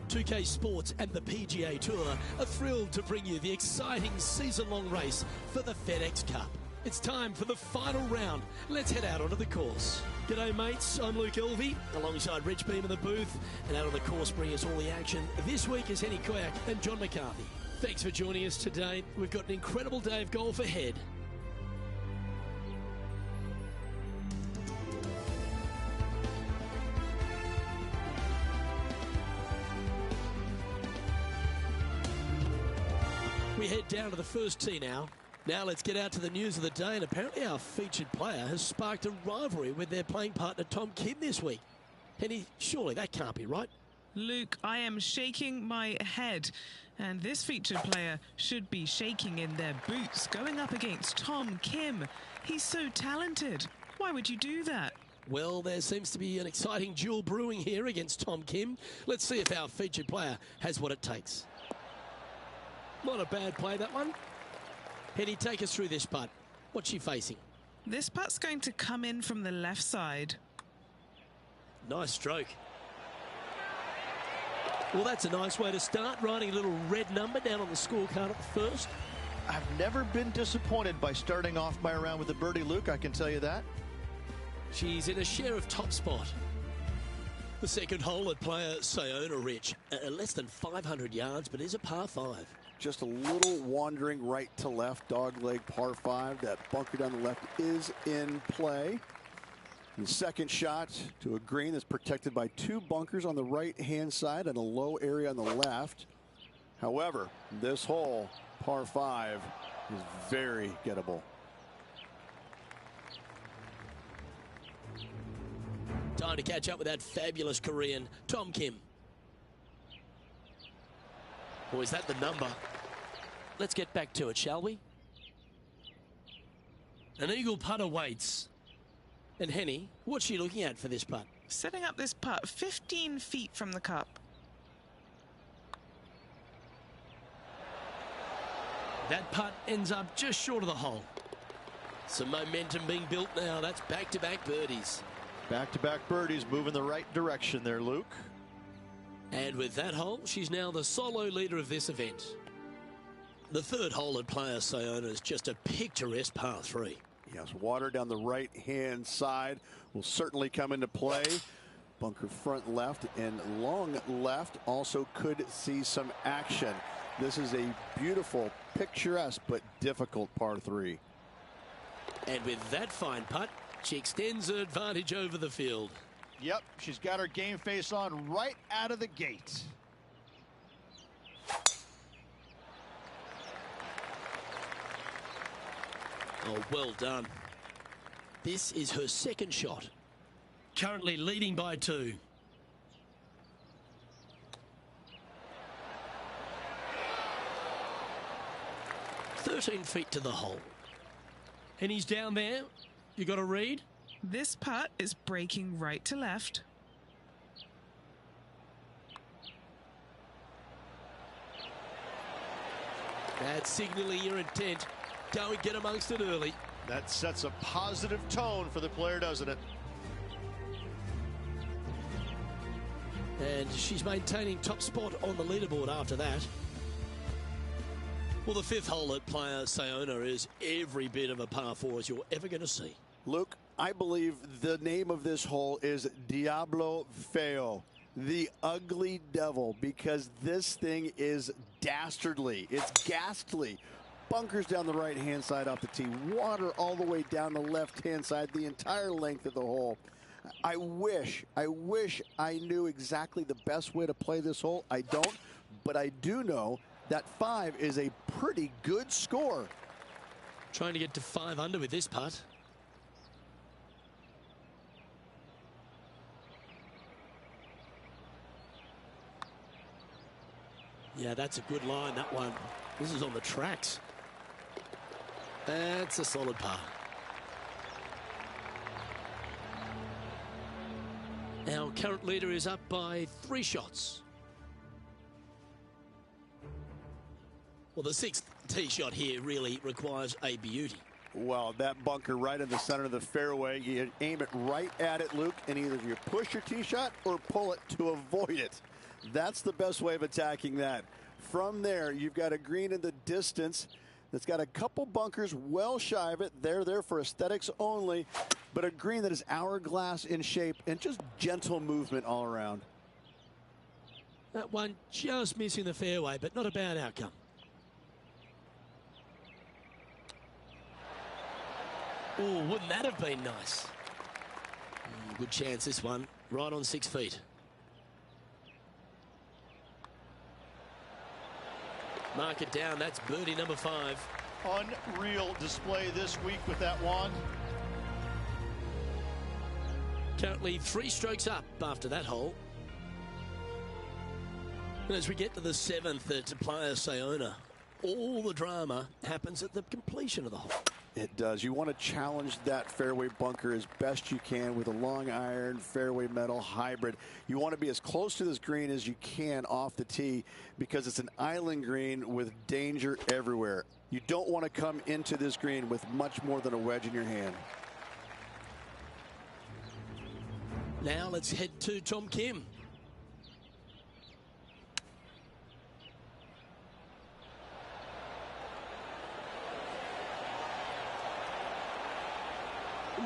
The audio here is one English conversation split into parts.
2K Sports and the PGA Tour are thrilled to bring you the exciting season-long race for the FedEx Cup. It's time for the final round. Let's head out onto the course. G'day mates, I'm Luke Elvey, alongside Rich Beam in the booth, and out on the course bringing us all the action this week is Henny Koyak and John McCarthy. Thanks for joining us today. We've got an incredible day of golf ahead. We head down to the first tee now. Now let's get out to the news of the day, and apparently our featured player has sparked a rivalry with their playing partner Tom Kim this week. Henny, surely that can't be right. Luke, I am shaking my head, and this featured player should be shaking in their boots going up against Tom Kim. He's so talented. Why would you do that? Well, there seems to be an exciting duel brewing here against Tom Kim. Let's see if our featured player has what it takes. Not a bad play, that one. Henny, take us through this putt. What's she facing? This putt's going to come in from the left side. Nice stroke. Well, that's a nice way to start, writing a little red number down on the scorecard at the first. I've never been disappointed by starting off my round with a birdie, Luke, I can tell you that. She's in a share of top spot. The second hole at player Sayona Rich. Less than 500 yards, but is a par 5. Just a little wandering right to left, dogleg par 5. That bunker down the left is in play. The second shot to a green that's protected by 2 bunkers on the right-hand side and a low area on the left. However, this hole, par 5, is very gettable. Time to catch up with that fabulous Korean, Tom Kim. Or is that the number? Let's get back to it, shall we? An eagle putt awaits. And Henny, what's she looking at for this putt? Setting up this putt 15 feet from the cup. That putt ends up just short of the hole. Some momentum being built now. That's back-to-back birdies. Back-to-back birdies moving the right direction there, Luke. And with that hole, she's now the solo leader of this event. The third hole at player Sayona is just a picturesque par 3. Yes, water down the right-hand side will certainly come into play. Bunker front left and long left also could see some action. This is a beautiful, picturesque, but difficult par 3. And with that fine putt, she extends her advantage over the field. Yep, she's got her game face on right out of the gate. Oh, well done. This is her second shot. Currently leading by 2. "13 feet to the hole. And he's down there. You got a read? This putt is breaking right to left. That's signaling your intent. Go and get amongst it early. That sets a positive tone for the player, doesn't it? And she's maintaining top spot on the leaderboard after that. Well, the fifth hole at player Sayona is every bit of a par 4 as you're ever going to see. Luke, I believe the name of this hole is Diablo Feo, the ugly devil, because this thing is dastardly. It's ghastly. Bunkers down the right-hand side off the tee. Water all the way down the left-hand side, the entire length of the hole. I wish I knew exactly the best way to play this hole. I don't, but I do know that 5 is a pretty good score. Trying to get to 5 under with this putt. Yeah, that's a good line, that one. This is on the tracks. That's a solid par. Our current leader is up by 3 shots. Well, the 6th tee shot here really requires a beauty. Well, that bunker right in the center of the fairway, you aim it right at it, Luke, and either you push your tee shot or pull it to avoid it. That's the best way of attacking that. From there, you've got a green in the distance that's got a couple bunkers well shy of it. They're there for aesthetics only, but a green that is hourglass in shape and just gentle movement all around. That one just missing the fairway, but not a bad outcome. Oh, wouldn't that have been nice? Good chance this one, right on 6 feet. Mark it down, that's birdie number 5. Unreal display this week with that wand. Currently 3 strokes up after that hole. And as we get to the 7th at Playa Sayona, all the drama happens at the completion of the hole. It does. You want to challenge that fairway bunker as best you can with a long iron fairway metal hybrid. You want to be as close to this green as you can off the tee because it's an island green with danger everywhere. You don't want to come into this green with much more than a wedge in your hand. Now let's head to Tom Kim.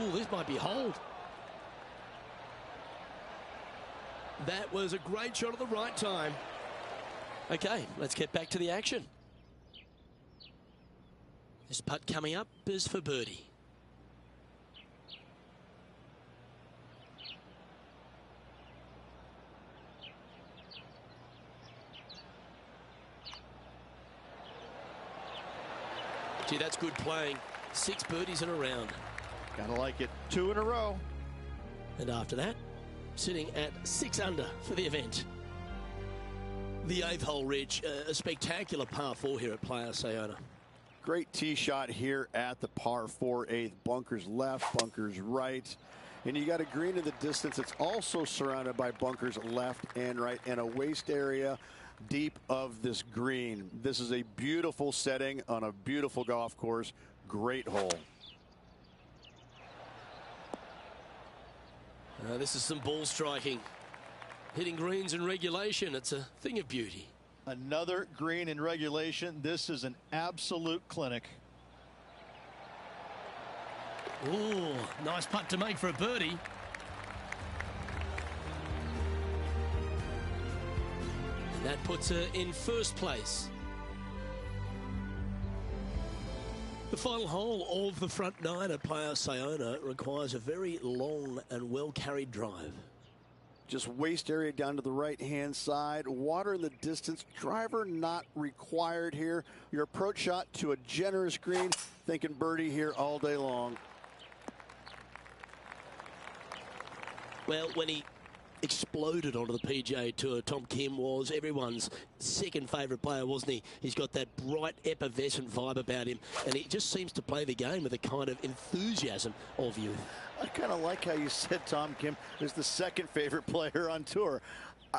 Ooh, this might be hold. That was a great shot at the right time. Okay, let's get back to the action. This putt coming up is for birdie. Gee, that's good playing. 6 birdies in a round. Gotta like it. 2 in a row. And after that, sitting at 6 under for the event. The 8th hole, Rich, a spectacular par 4 here at Playa Sayona. Great tee shot here at the par 4 8th. Bunkers left, bunkers right. And you got a green in the distance. It's also surrounded by bunkers left and right and a waste area deep of this green. This is a beautiful setting on a beautiful golf course. Great hole. This is some ball striking. Hitting greens in regulation, it's a thing of beauty. Another green in regulation. This is an absolute clinic. Ooh, nice putt to make for a birdie. That puts her in first place. The final hole of the front 9 at Playa Sayona requires a very long and well-carried drive. Just waste area down to the right-hand side. Water in the distance. Driver not required here. Your approach shot to a generous green. Thinking birdie here all day long. Well, when he exploded onto the PGA Tour, Tom Kim was everyone's second favourite player, wasn't he? He's got that bright, effervescent vibe about him, and he just seems to play the game with a kind of enthusiasm of youth. I kind of like how you said Tom Kim is the second favorite player on tour.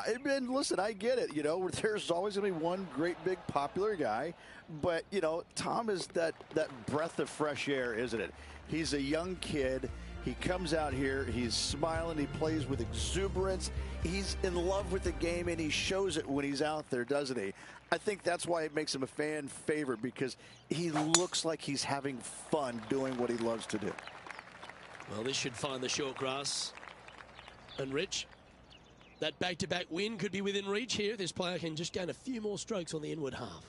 And listen, I get it. You know, there's always going to be one great, big, popular guy. But, you know, Tom is that breath of fresh air, isn't it? He's a young kid. He comes out here, he's smiling, he plays with exuberance. He's in love with the game, and he shows it when he's out there, doesn't he? I think that's why it makes him a fan favorite, because he looks like he's having fun doing what he loves to do. Well, this should find the short grass. And Rich, that back-to-back win could be within reach here. This player can just gain a few more strokes on the inward half.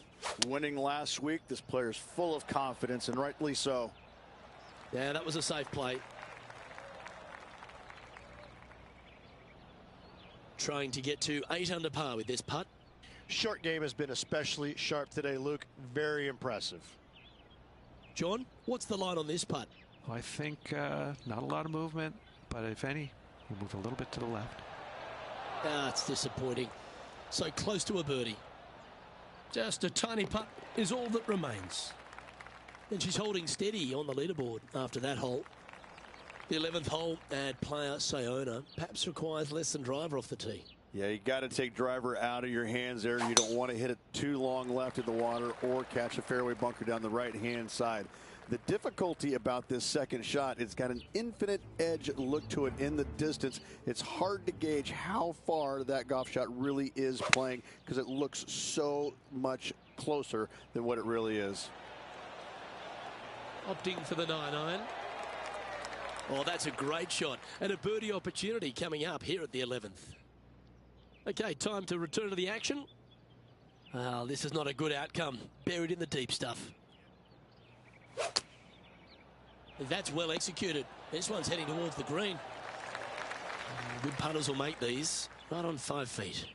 Winning last week, this player's full of confidence, and rightly so. Yeah, that was a safe play. Trying to get to 8 under par with this putt. Short game has been especially sharp today, Luke. Very impressive. John, what's the line on this putt? I think not a lot of movement, but if any, we'll move a little bit to the left. It's disappointing. So close to a birdie. Just a tiny putt is all that remains. And she's holding steady on the leaderboard after that hole. The 11th hole at Playa Sayona perhaps requires less than driver off the tee. Yeah, you got to take driver out of your hands there. You don't want to hit it too long left in the water or catch a fairway bunker down the right-hand side. The difficulty about this second shot, it's got an infinite edge look to it in the distance. It's hard to gauge how far that golf shot really is playing because it looks so much closer than what it really is. Opting for the 9-iron. Oh, that's a great shot and a birdie opportunity coming up here at the 11th. Okay, time to return to the action. Well, this is not a good outcome. Buried in the deep stuff. That's well executed. This one's heading towards the green. Good putters will make these right on 5 feet.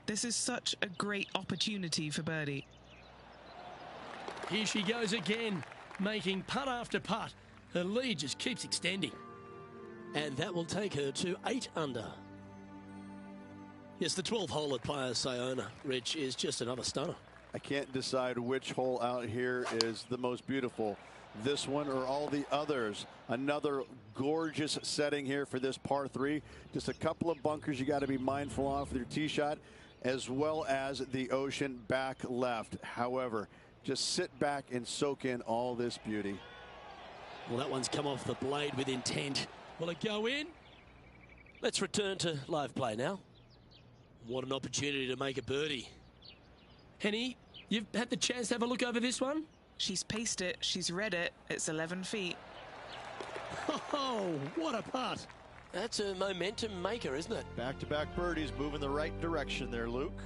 This is such a great opportunity for birdie. Here she goes again, making putt after putt. Her lead just keeps extending. And that will take her to 8 under. Yes, the 12th hole at Playa Sayona, Rich, is just another stunner. I can't decide which hole out here is the most beautiful. This one or all the others. Another gorgeous setting here for this par 3. Just a couple of bunkers you got to be mindful of with your tee shot, as well as the ocean back left. However, just sit back and soak in all this beauty. Well, that one's come off the blade with intent. Will it go in? Let's return to live play now. What an opportunity to make a birdie. Henny, you've had the chance to have a look over this one? She's paced it, she's read it, it's 11 feet. Oh, what a putt. That's a momentum maker, isn't it? Back-to-back birdies moving the right direction there, Luke.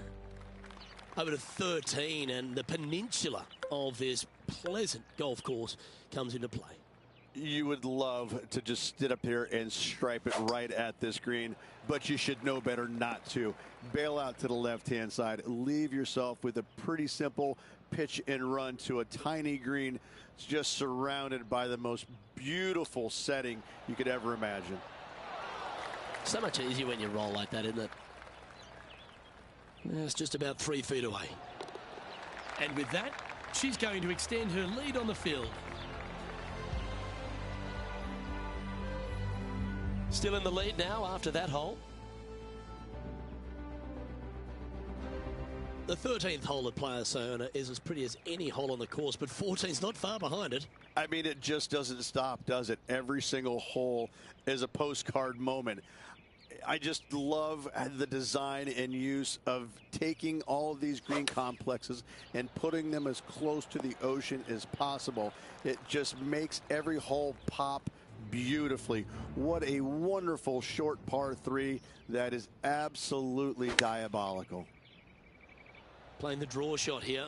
Over to 13, and the peninsula of this pleasant golf course comes into play. You would love to just sit up here and stripe it right at this green, but you should know better not to. Bail out to the left-hand side. Leave yourself with a pretty simple pitch and run to a tiny green. It's just surrounded by the most beautiful setting you could ever imagine. So much easier when you roll like that, isn't it? It's just about 3 feet away. And with that, she's going to extend her lead on the field. Still in the lead now after that hole. The 13th hole at Playa Sayona is as pretty as any hole on the course, but 14's not far behind it. I mean, it just doesn't stop, does it? Every single hole is a postcard moment. I just love the design and use of taking all of these green complexes and putting them as close to the ocean as possible. It just makes every hole pop beautifully. What a wonderful short par 3 that is absolutely diabolical. Playing the draw shot here.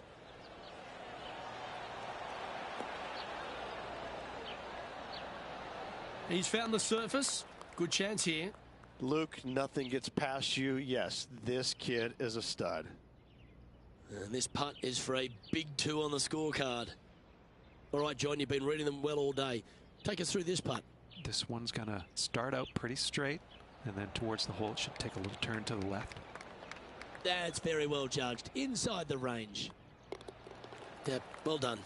He's found the surface. Good chance here. Luke, nothing gets past you. Yes, this kid is a stud. And this putt is for a big 2 on the scorecard. All right, John, you've been reading them well all day. Take us through this putt. This one's going to start out pretty straight, and then towards the hole, it should take a little turn to the left. That's very well judged. Inside the range. Yep, well done.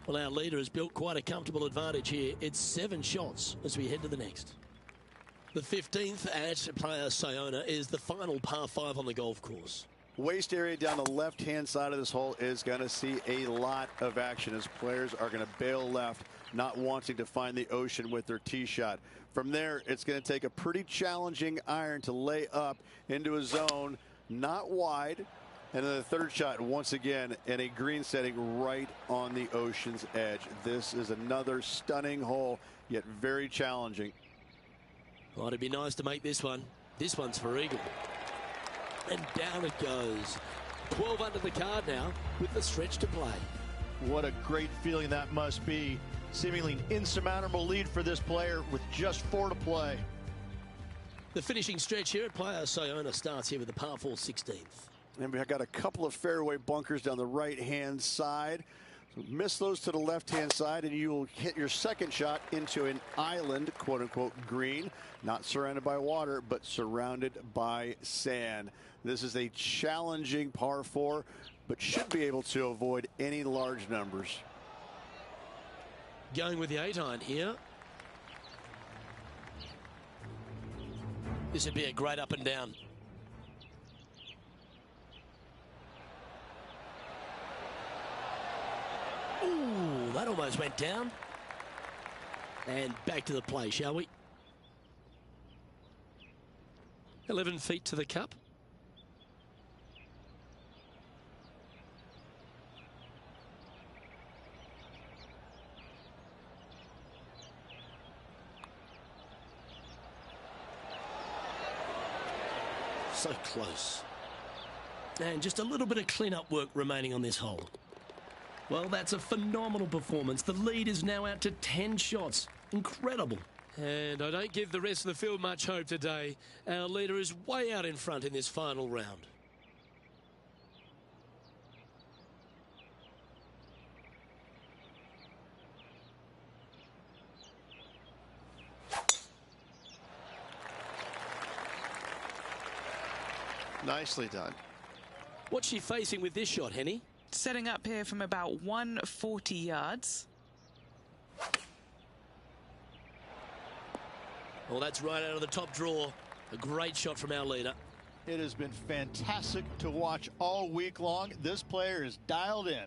Well, our leader has built quite a comfortable advantage here. It's 7 shots as we head to the next. The 15th at Playa Sayona is the final par 5 on the golf course. Waist area down the left-hand side of this hole is going to see a lot of action as players are going to bail left, not wanting to find the ocean with their tee shot. From there, it's going to take a pretty challenging iron to lay up into a zone, not wide. And then the third shot, once again, in a green setting right on the ocean's edge. This is another stunning hole, yet very challenging. Well, it'd be nice to make this one. This one's for eagle. And down it goes. 12 under the card now with the stretch to play. What a great feeling that must be. Seemingly an insurmountable lead for this player with just 4 to play. The finishing stretch here at Playa Sayona starts here with the par 4 16th. And we've got a couple of fairway bunkers down the right-hand side. So miss those to the left-hand side, and you will hit your second shot into an island, quote-unquote, green. Not surrounded by water, but surrounded by sand. This is a challenging par 4, but should be able to avoid any large numbers. Going with the 8-iron here. This would be a great up and down. Ooh, that almost went down. And back to the play, shall we? 11 feet to the cup. So close. And just a little bit of clean-up work remaining on this hole. Well, that's a phenomenal performance. The lead is now out to 10 shots. Incredible. And I don't give the rest of the field much hope today. Our leader is way out in front in this final round. Nicely done. What's she facing with this shot, Henny? Setting up here from about 140 yards. Well, that's right out of the top drawer. A great shot from our leader. It has been fantastic to watch all week long. This player is dialed in.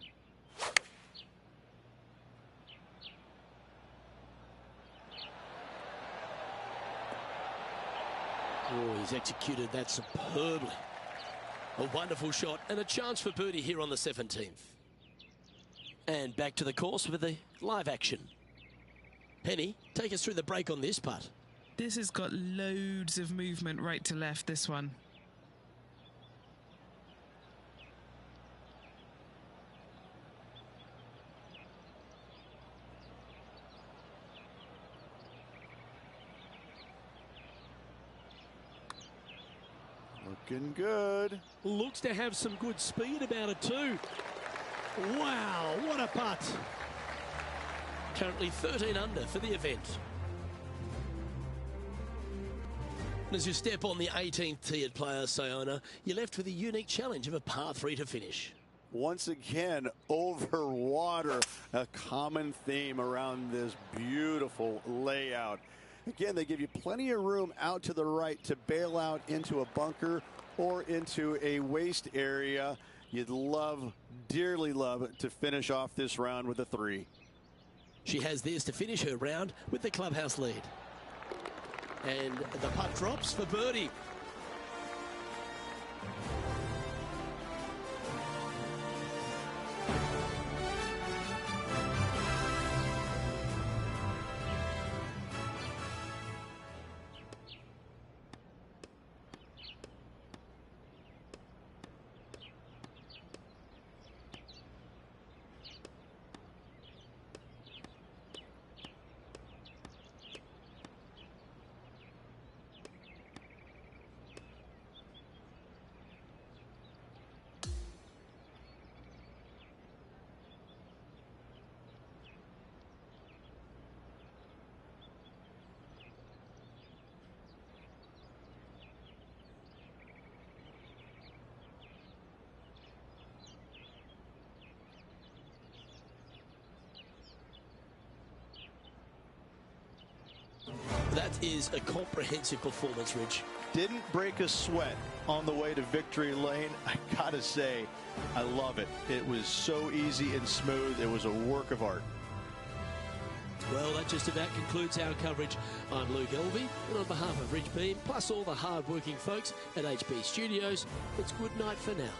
Oh, he's executed that superbly. A wonderful shot and a chance for birdie here on the 17th. And back to the course with the live action. Penny, take us through the break on this putt. This has got loads of movement right to left, this one. Looking good. Looks to have some good speed about it too. Wow, what a putt. Currently 13 under for the event. As you step on the 18th tee at Players Sayona, you're left with a unique challenge of a par 3 to finish. Once again, over water, a common theme around this beautiful layout. Again, they give you plenty of room out to the right to bail out into a bunker or into a waste area. You'd love, dearly love, to finish off this round with a 3. She has this to finish her round with the clubhouse lead. And the putt drops for birdie. That is a comprehensive performance, Rich. Didn't break a sweat on the way to victory lane. I gotta say, I love it. It was so easy and smooth. It was a work of art. Well, that just about concludes our coverage. I'm Luke Elvey, and on behalf of Rich Beam, plus all the hard-working folks at HB Studios, it's good night for now.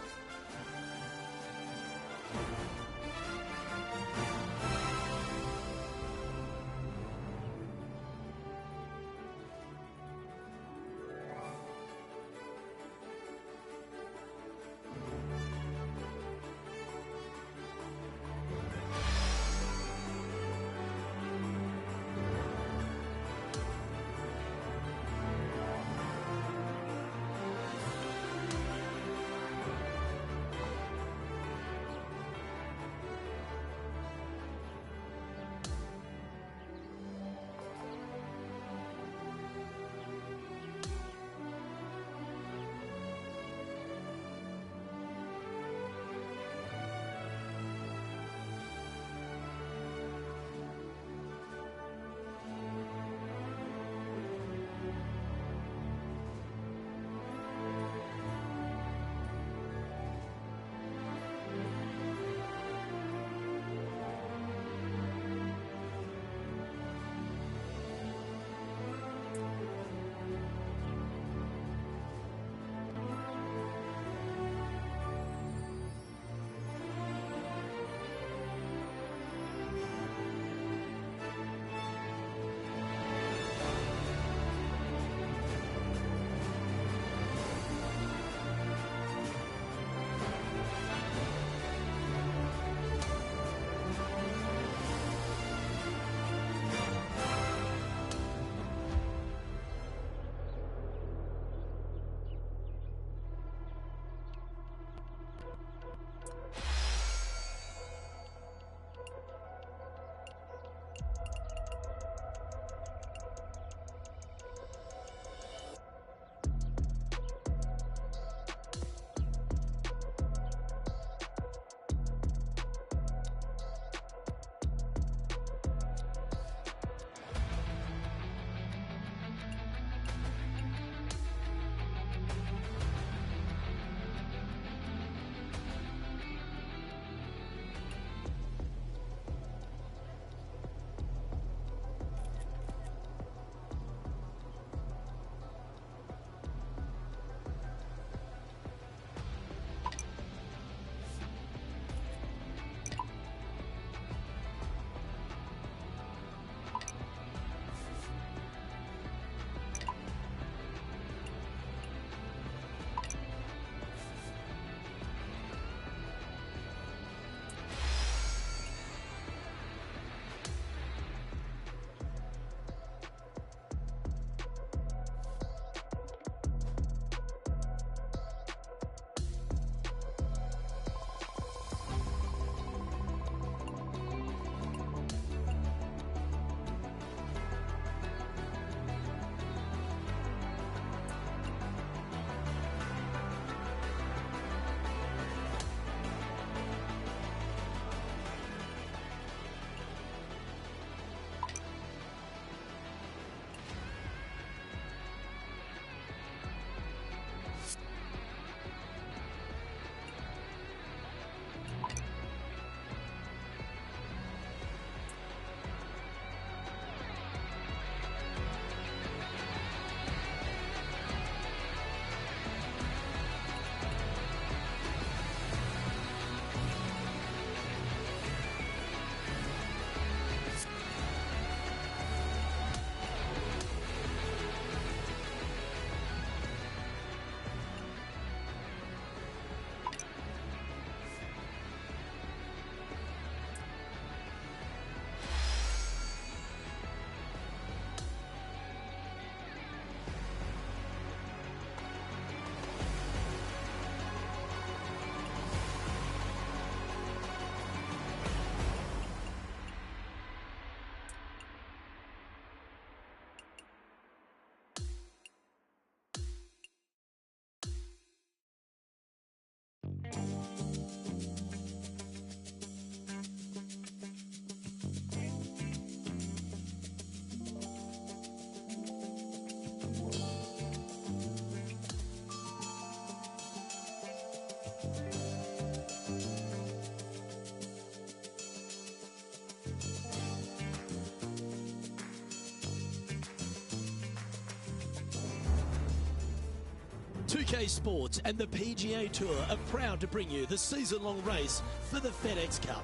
2K Sports and the PGA Tour are proud to bring you the season-long race for the FedEx Cup.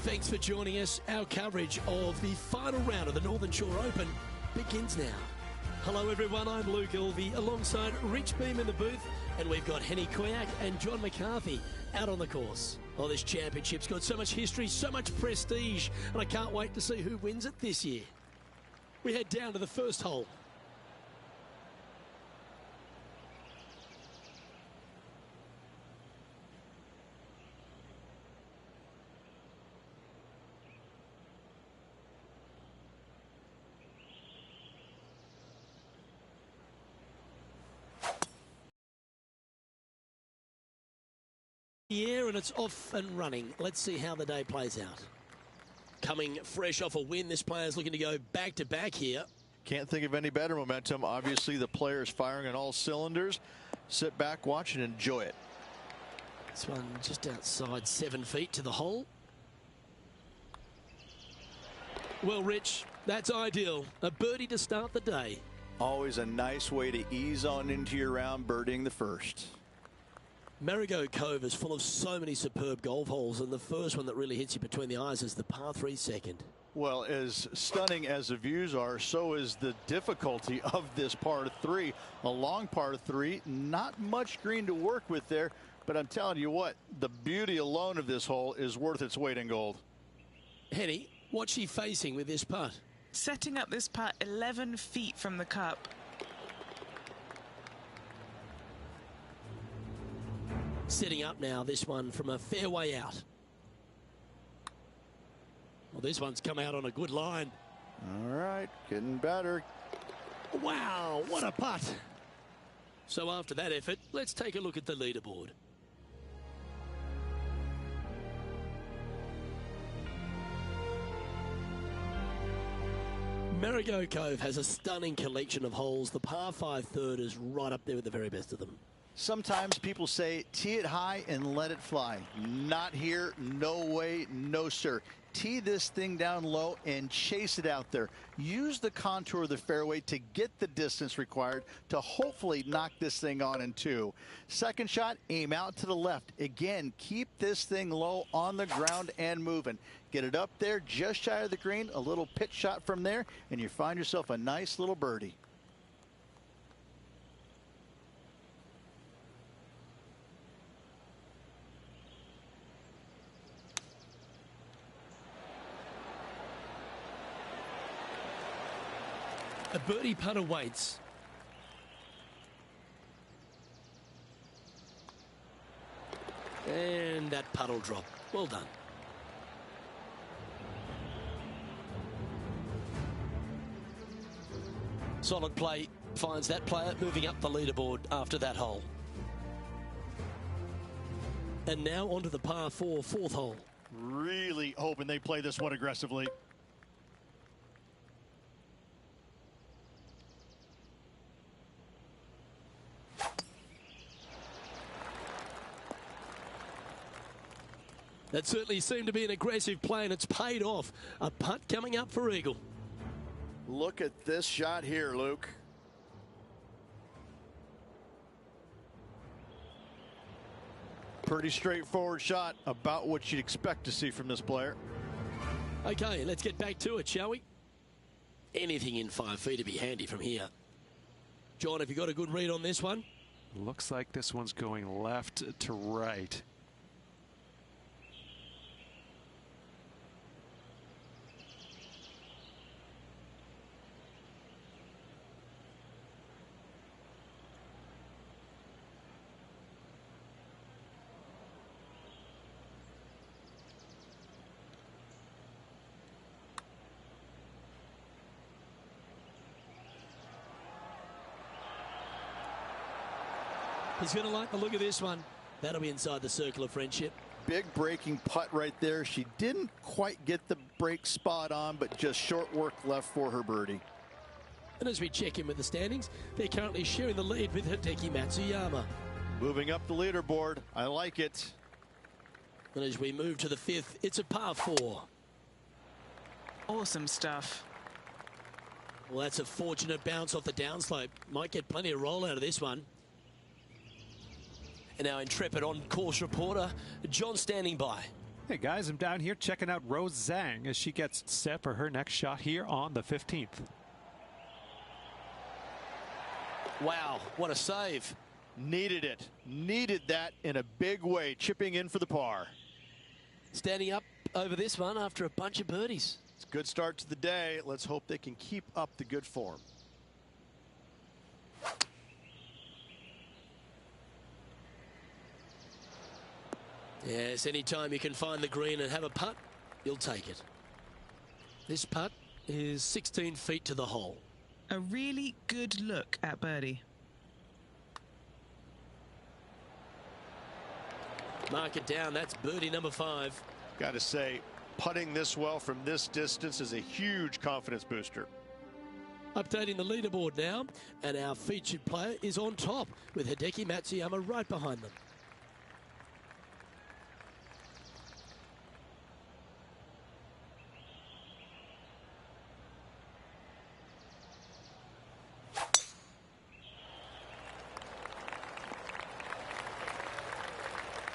Thanks for joining us. Our coverage of the final round of the Northern Shore Open begins now. Hello everyone, I'm Luke Ilvey alongside Rich Beam in the booth, and we've got Henny Koyak and John McCarthy out on the course. Oh, this championship's got so much history, so much prestige, and I can't wait to see who wins it this year. We head down to the first hole. The air and it's off and running. Let's see how the day plays out. Coming fresh off a win, this player's looking to go back-to-back here. Can't think of any better momentum. Obviously, the player is firing on all cylinders. Sit back, watch, and enjoy it. This one just outside 7 feet to the hole. Well, Rich, that's ideal. A birdie to start the day. Always a nice way to ease on into your round, birdieing the first. Marigot Cove is full of so many superb golf holes, and the first one that really hits you between the eyes is the par 3 second. Well, as stunning as the views are, so is the difficulty of this par 3. A long par 3, not much green to work with there, but I'm telling you what, the beauty alone of this hole is worth its weight in gold. Henny, what's she facing with this putt? Setting up this putt 11 feet from the cup. Setting up now this one from a fairway out. Well, this one's come out on a good line. All right, getting better. Wow, what a putt. So after that effort, let's take a look at the leaderboard. Marigot Cove has a stunning collection of holes. The par 5 third is right up there with the very best of them. Sometimes people say tee it high and let it fly. Not here, no way, no sir. Tee this thing down low and chase it out there. Use the contour of the fairway to get the distance required to hopefully knock this thing on in 2. Second shot, aim out to the left. Again, keep this thing low on the ground and moving. Get it up there just shy of the green, a little pitch shot from there, and you find yourself a nice little birdie. A birdie putt awaits. And that putt will drop. Well done. Solid play finds that player moving up the leaderboard after that hole. And now onto the par 4 fourth hole. Really hoping they play this one aggressively. That certainly seemed to be an aggressive play, and it's paid off. A putt coming up for eagle. Look at this shot here, Luke. Pretty straightforward shot, about what you'd expect to see from this player. Okay, let's get back to it, shall we? Anything in 5 feet to be handy from here. John, have you got a good read on this one? Looks like this one's going left to right. He's going to like the look of this one. That'll be inside the circle of friendship. Big breaking putt right there. She didn't quite get the break spot on, but just short work left for her birdie. And as we check in with the standings, they're currently sharing the lead with Hideki Matsuyama. Moving up the leaderboard. I like it. And as we move to the 5th, it's a par 4. Awesome stuff. Well, that's a fortunate bounce off the downslope. Might get plenty of roll out of this one. And our intrepid on-course reporter, John, standing by. Hey guys, I'm down here checking out Rose Zhang as she gets set for her next shot here on the 15th. Wow, what a save. Needed it. Needed that in a big way, chipping in for the par. Standing up over this one after a bunch of birdies. It's a good start to the day. Let's hope they can keep up the good form. Yes, anytime you can find the green and have a putt, you'll take it. This putt is 16 feet to the hole. A really good look at birdie. Mark it down. That's birdie number 5. Got to say, putting this well from this distance is a huge confidence booster. Updating the leaderboard now, and our featured player is on top with Hideki Matsuyama right behind them.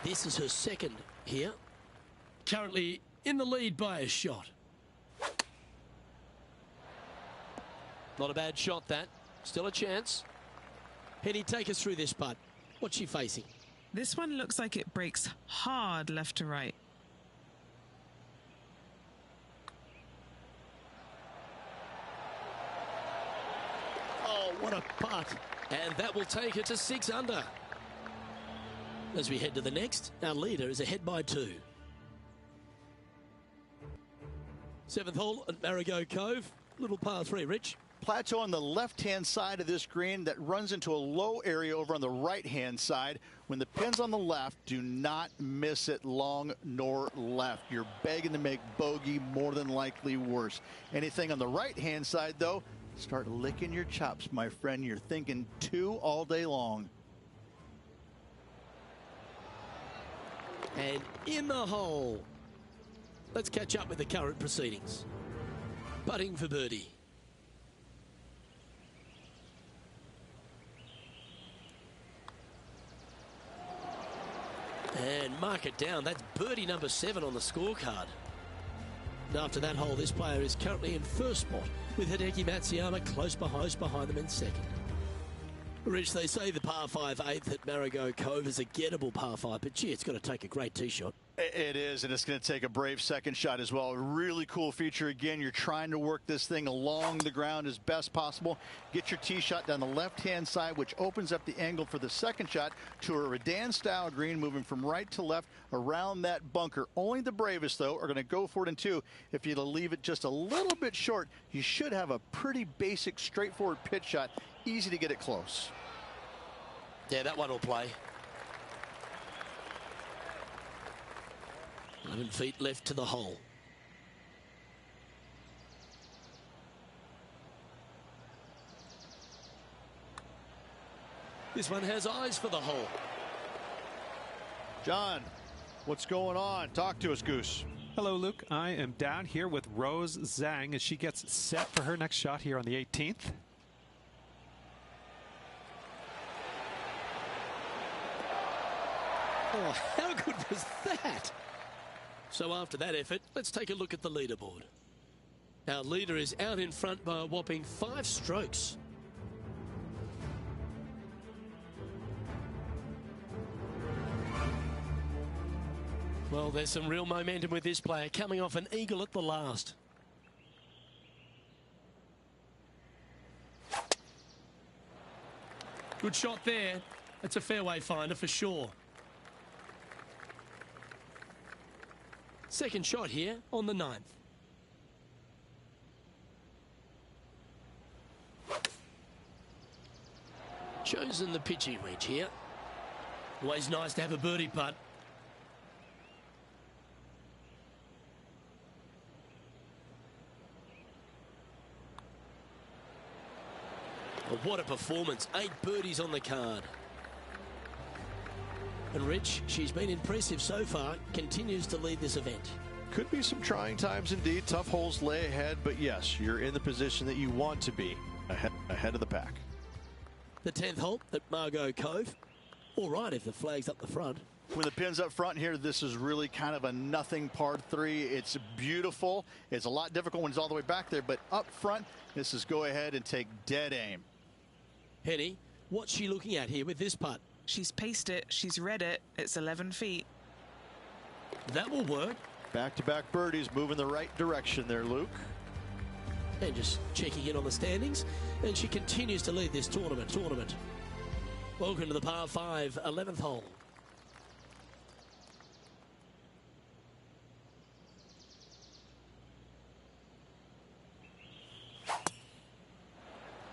This is her second here. Currently in the lead by a shot. Not a bad shot, that. Still a chance. Penny, take us through this putt. What's she facing? This one looks like it breaks hard left to right. Oh, what a putt. And that will take her to 6 under. As we head to the next, our leader is ahead by 2. 7th hole at Marigot Cove. Little par 3, Rich. Plateau on the left-hand side of this green that runs into a low area over on the right-hand side. When the pin's on the left, do not miss it long nor left. You're begging to make bogey, more than likely worse. Anything on the right-hand side, though, start licking your chops, my friend. You're thinking 2 all day long. And in the hole. Let's catch up with the current proceedings. Putting for birdie. And mark it down. That's birdie number 7 on the scorecard. And after that hole, this player is currently in first spot with Hideki Matsuyama close behind them in second. Rich, they say the par 5 8th at Marigot Cove is a gettable par 5, but gee, it's got to take a great tee shot. It is, and it's going to take a brave second shot as well. Really cool feature. Again, you're trying to work this thing along the ground as best possible. Get your tee shot down the left-hand side, which opens up the angle for the second shot to a Redan-style green, moving from right to left around that bunker. Only the bravest, though, are going to go for it in 2. If you leave it just a little bit short, you should have a pretty basic, straightforward pitch shot. Easy to get it close. Yeah, that one will play. 11 feet left to the hole. This one has eyes for the hole. John, what's going on? Talk to us, Goose. Hello, Luke. I am down here with Rose Zhang as she gets set for her next shot here on the 18th. Oh, how good was that? So after that effort, let's take a look at the leaderboard. Our leader is out in front by a whopping 5 strokes. Well, there's some real momentum with this player, coming off an eagle at the last. Good shot there. That's a fairway finder for sure. Second shot here on the 9th. Chosen the pitching wedge here. Always nice to have a birdie putt. Oh, what a performance. 8 birdies on the card. And Rich, she's been impressive so far, continues to lead this event. Could be some trying times indeed. Tough holes lay ahead, but yes, you're in the position that you want to be, ahead of the pack. The 10th hole at Marigot Cove. all right if the flag's up the front. When the pin's up front here, this is really kind of a nothing par 3. It's beautiful. It's a lot difficult when it's all the way back there, but up front, this is go ahead and take dead aim. Henny, what's she looking at here with this putt? She's paced it. She's read it. It's 11 feet. That will work. Back-to-back birdies, moving the right direction there, Luke. And just checking in on the standings, and she continues to lead this tournament. Welcome to the par 5 11th hole.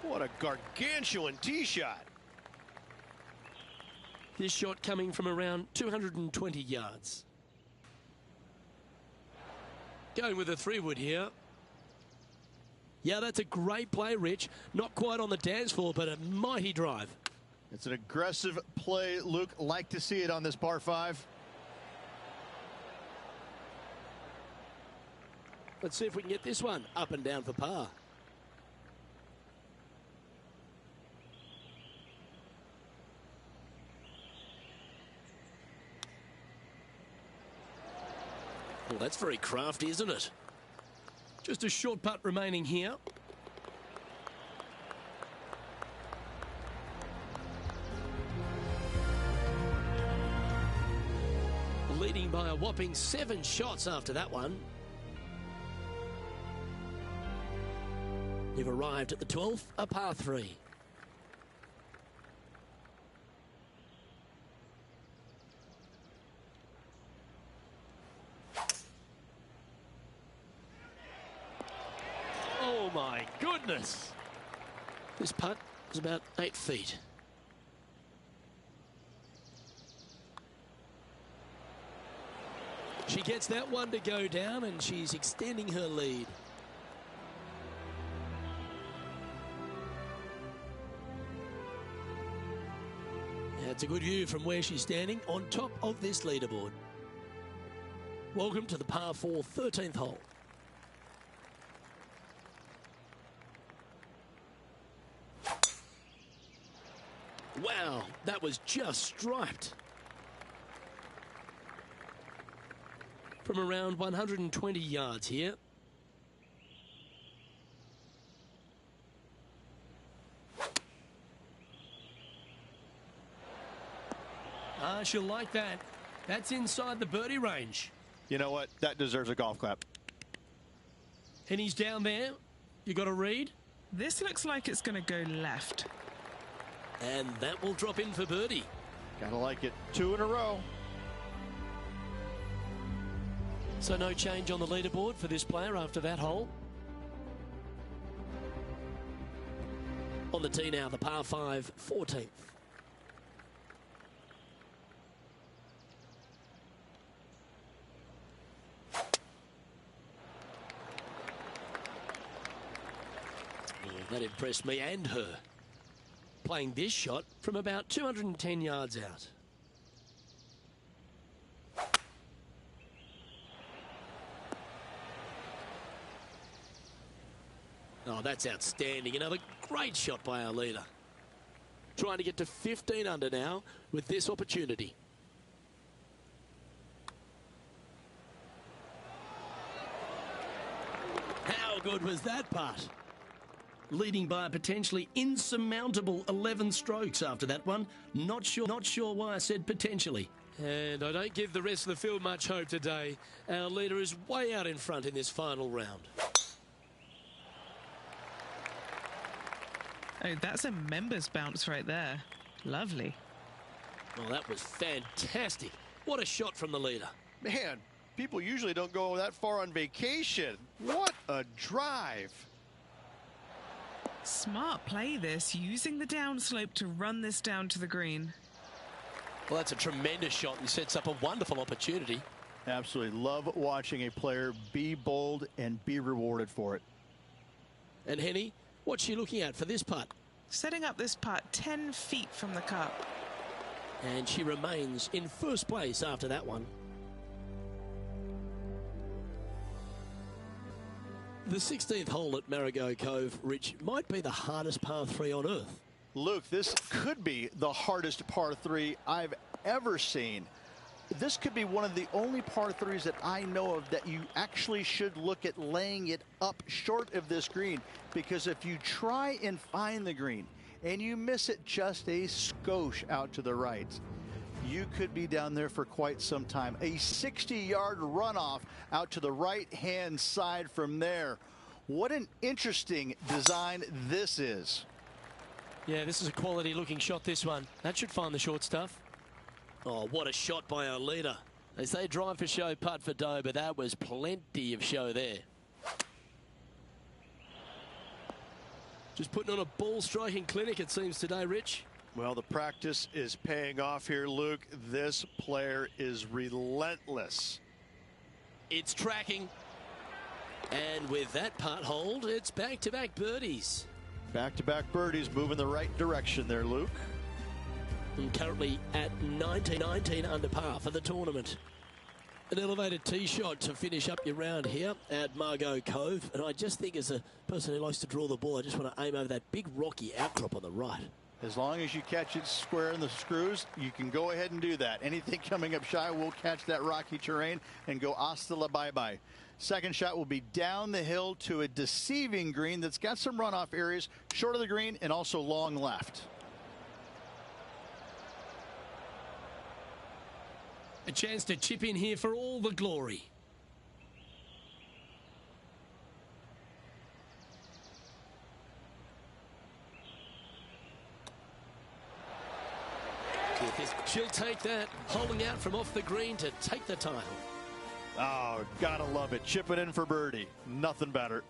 What a gargantuan tee shot. This shot coming from around 220 yards. Going with a 3-wood here. Yeah, that's a great play, Rich. Not quite on the dance floor, but a mighty drive. It's an aggressive play, Luke. Like to see it on this par 5. Let's see if we can get this one up and down for par. Well, that's very crafty, isn't it? Just a short putt remaining here. Leading by a whopping 7 shots after that one. You've arrived at the 12th, a par 3. Oh my goodness. This putt is about 8 feet. She gets that one to go down, and she's extending her lead. That's a good view from where she's standing on top of this leaderboard. Welcome to the par 4 13th hole. Wow, that was just striped. From around 120 yards here. She'll like that. That's inside the birdie range. You know what? That deserves a golf clap. And he's down there. You got a read? This looks like it's going to go left. And that will drop in for birdie. Gotta like it. 2 in a row. So no change on the leaderboard for this player after that hole. On the tee now, the par 5 14th. That impressed me and her. Playing this shot from about 210 yards out. Oh, that's outstanding. Another great shot by our leader. Trying to get to 15 under now with this opportunity. How good was that putt? Leading by a potentially insurmountable 11 strokes after that one. Not sure why I said potentially. And I don't give the rest of the field much hope today. Our leader is way out in front in this final round. Oh, that's a members bounce right there. Lovely. Well, that was fantastic. What a shot from the leader. Man, people usually don't go that far on vacation. What a drive. Smart play this, using the downslope to run this down to the green. Well, that's a tremendous shot and sets up a wonderful opportunity. Absolutely. Love watching a player be bold and be rewarded for it. And Henny, what's she looking at for this putt? Setting up this putt 10 feet from the cup. And she remains in first place after that one. The 16th hole at Marigot Cove, Rich, might be the hardest par 3 on earth. Luke, this could be the hardest par 3 I've ever seen. This could be one of the only par 3s that I know of that you actually should look at laying it up short of this green, because if you try and find the green and you miss it just a skosh out to the right, you could be down there for quite some time. A 60-yard runoff out to the right-hand side from there. What an interesting design this is. Yeah, this is a quality looking shot, this one. That should find the short stuff. Oh, what a shot by our leader. They say drive for show, putt for dough, but that was plenty of show there. Just putting on a ball striking clinic, it seems, today, Rich. Well, the practice is paying off here, Luke. This player is relentless. It's tracking. And with that putt hold, it's back-to-back birdies. Back-to-back birdies, moving the right direction there, Luke. And currently at 19 under par for the tournament. An elevated tee shot to finish up your round here at Margot Cove. And I just think, as a person who likes to draw the ball, I just want to aim over that big rocky outcrop on the right. As long as you catch it square in the screws, you can go ahead and do that. Anything coming up shy will catch that rocky terrain and go hasta la bye-bye. Second shot will be down the hill to a deceiving green that's got some runoff areas, short of the green and also long left. A chance to chip in here for all the glory. She'll take that, holding out from off the green to take the title. Oh, gotta love it. Chipping in for birdie. Nothing better.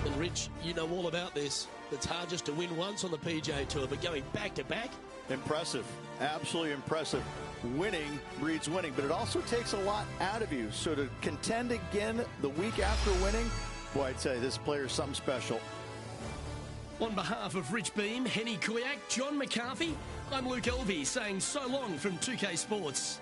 And Rich, you know all about this. It's hard just to win once on the PGA Tour, but going back to back. Impressive. Absolutely impressive. Winning breeds winning, but it also takes a lot out of you. So to contend again the week after winning, boy, I'd say this player is something special. On behalf of Rich Beam, Henny Kuyak, John McCarthy, I'm Luke Elvey saying so long from 2K Sports.